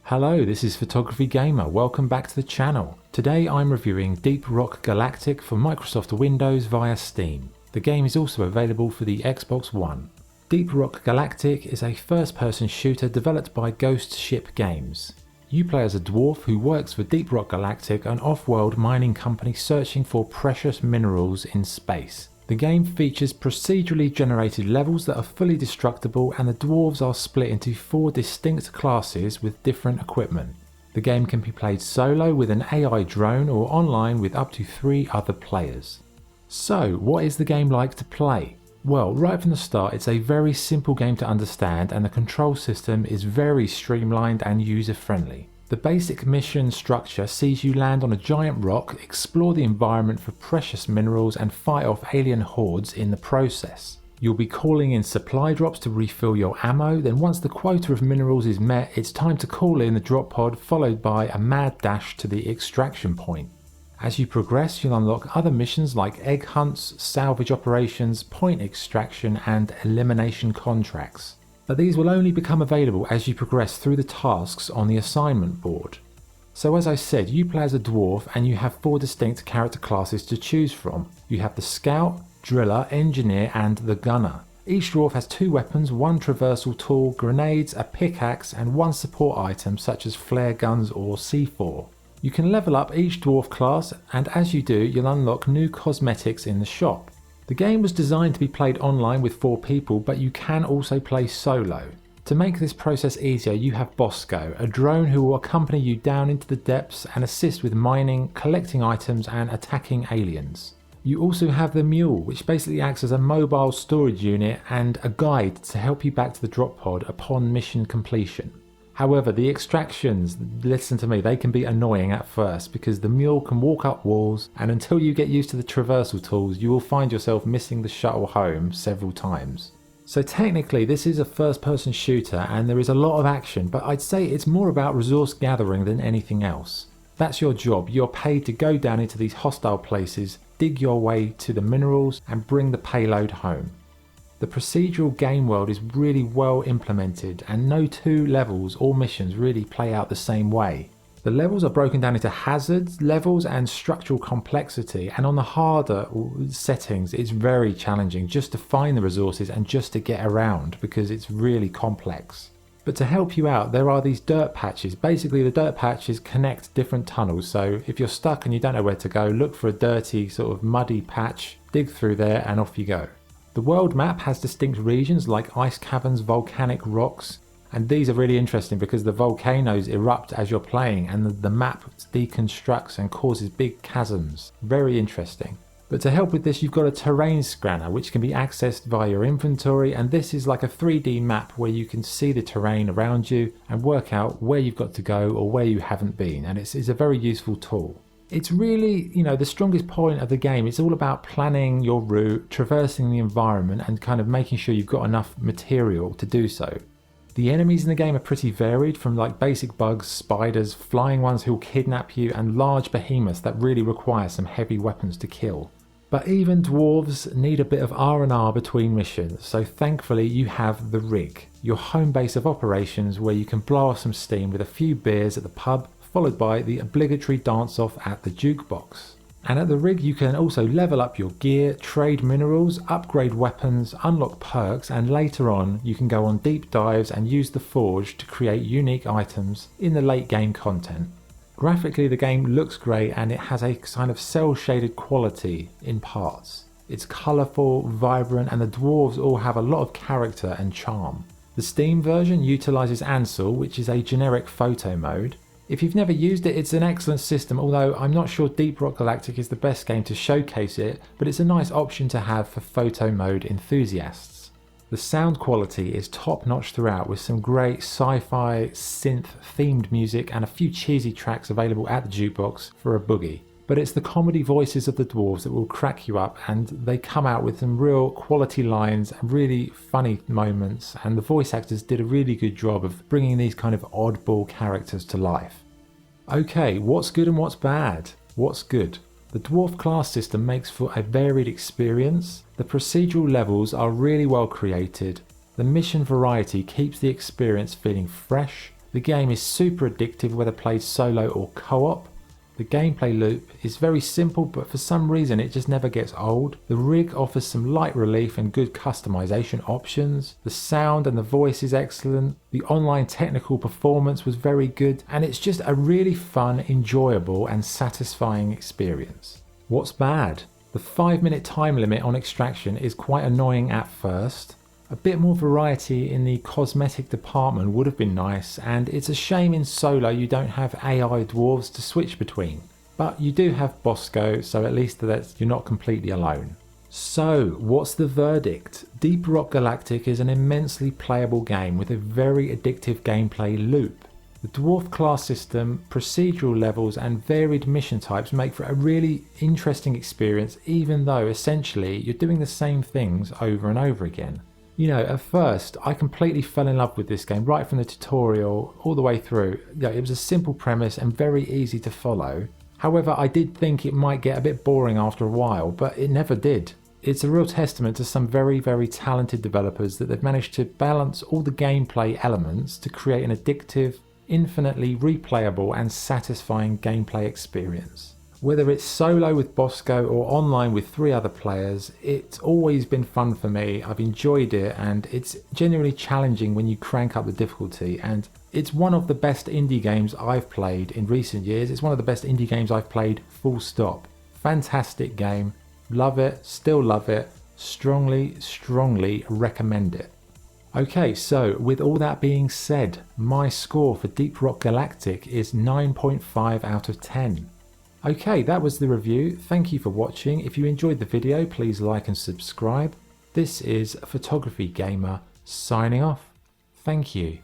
Hello, this is Photography Gamer, welcome back to the channel. Today I'm reviewing Deep Rock Galactic for Microsoft Windows via Steam. The game is also available for the Xbox One. Deep Rock Galactic is a first-person shooter developed by Ghost Ship Games. You play as a dwarf who works for Deep Rock Galactic, an off-world mining company searching for precious minerals in space. The game features procedurally generated levels that are fully destructible, and the dwarves are split into 4 distinct classes with different equipment. The game can be played solo with an AI drone or online with up to 3 other players. So, what is the game like to play? Well, right from the start it's a very simple game to understand, and the control system is very streamlined and user-friendly. The basic mission structure sees you land on a giant rock, explore the environment for precious minerals and fight off alien hordes in the process. You'll be calling in supply drops to refill your ammo, then once the quota of minerals is met, it's time to call in the drop pod, followed by a mad dash to the extraction point. As you progress, you'll unlock other missions like egg hunts, salvage operations, point extraction and elimination contracts. But these will only become available as you progress through the tasks on the assignment board. So as I said, you play as a dwarf and you have 4 distinct character classes to choose from. You have the scout, driller, engineer and the gunner. Each dwarf has 2 weapons, 1 traversal tool, grenades, a pickaxe and 1 support item such as flare guns or C4. You can level up each dwarf class, and as you do you'll unlock new cosmetics in the shop. The game was designed to be played online with 4 people, but you can also play solo. To make this process easier, you have Bosco, a drone who will accompany you down into the depths and assist with mining, collecting items and attacking aliens. You also have the Mule, which basically acts as a mobile storage unit and a guide to help you back to the drop pod upon mission completion. However, the extractions, listen to me, they can be annoying at first because the Mule can walk up walls, and until you get used to the traversal tools you will find yourself missing the shuttle home several times. So technically this is a first-person shooter and there is a lot of action, but I'd say it's more about resource gathering than anything else. That's your job, you're paid to go down into these hostile places, dig your way to the minerals and bring the payload home. The procedural game world is really well implemented and no 2 levels or missions really play out the same way. The levels are broken down into hazards, levels and structural complexity, and on the harder settings it's very challenging just to find the resources and just to get around because it's really complex. But to help you out there are these dirt patches. Basically the dirt patches connect different tunnels, so if you're stuck and you don't know where to go, look for a dirty sort of muddy patch, dig through there and off you go. The world map has distinct regions like ice caverns, volcanic rocks, and these are really interesting because the volcanoes erupt as you're playing and the map deconstructs and causes big chasms. Very interesting. But to help with this you've got a terrain scanner which can be accessed via your inventory, and this is like a 3D map where you can see the terrain around you and work out where you've got to go or where you haven't been, and it's a very useful tool. It's really, the strongest point of the game. It's all about planning your route, traversing the environment and kind of making sure you've got enough material to do so. The enemies in the game are pretty varied, from like basic bugs, spiders, flying ones who'll kidnap you and large behemoths that really require some heavy weapons to kill. But even dwarves need a bit of R&R between missions, so thankfully you have the rig, your home base of operations where you can blow off some steam with a few beers at the pub, followed by the obligatory dance-off at the jukebox. And at the rig you can also level up your gear, trade minerals, upgrade weapons, unlock perks, and later on you can go on deep dives and use the forge to create unique items in the late game content. Graphically the game looks great and it has a kind of cel-shaded quality in parts. It's colourful, vibrant, and the dwarves all have a lot of character and charm. The Steam version utilises Ansel, which is a generic photo mode. If you've never used it, it's an excellent system, although I'm not sure Deep Rock Galactic is the best game to showcase it, but it's a nice option to have for photo mode enthusiasts. The sound quality is top notch throughout, with some great sci-fi synth themed music and a few cheesy tracks available at the jukebox for a boogie. But it's the comedy voices of the dwarves that will crack you up, and they come out with some real quality lines and really funny moments, and the voice actors did a really good job of bringing these kind of oddball characters to life. Okay, what's good and what's bad? What's good? The dwarf class system makes for a varied experience, the procedural levels are really well created, the mission variety keeps the experience feeling fresh, The game is super addictive whether played solo or co-op. The gameplay loop is very simple, but for some reason it just never gets old. The rig offers some light relief and good customization options. The sound and the voice is excellent. The online technical performance was very good, and it's just a really fun, enjoyable and satisfying experience. What's bad? The 5-minute time limit on extraction is quite annoying at first. A bit more variety in the cosmetic department would have been nice, and it's a shame in solo you don't have AI dwarves to switch between. But you do have Bosco, so at least you're not completely alone. So, what's the verdict? Deep Rock Galactic is an immensely playable game with a very addictive gameplay loop. The dwarf class system, procedural levels and varied mission types make for a really interesting experience, even though essentially you're doing the same things over and over again. You know, at first, I completely fell in love with this game right from the tutorial all the way through. It was a simple premise and very easy to follow. However, I did think it might get a bit boring after a while, but it never did. It's a real testament to some very, very talented developers that they've managed to balance all the gameplay elements to create an addictive, infinitely replayable and satisfying gameplay experience. Whether it's solo with Bosco or online with 3 other players, it's always been fun for me. I've enjoyed it, and it's genuinely challenging when you crank up the difficulty, and it's one of the best indie games I've played in recent years. It's one of the best indie games I've played, full stop. Fantastic game. Love it, still love it. Strongly, strongly recommend it. Okay, so with all that being said, my score for Deep Rock Galactic is 9.5 out of 10. Okay, that was the review. Thank you for watching. If you enjoyed the video, please like and subscribe. This is Photography Gamer signing off. Thank you.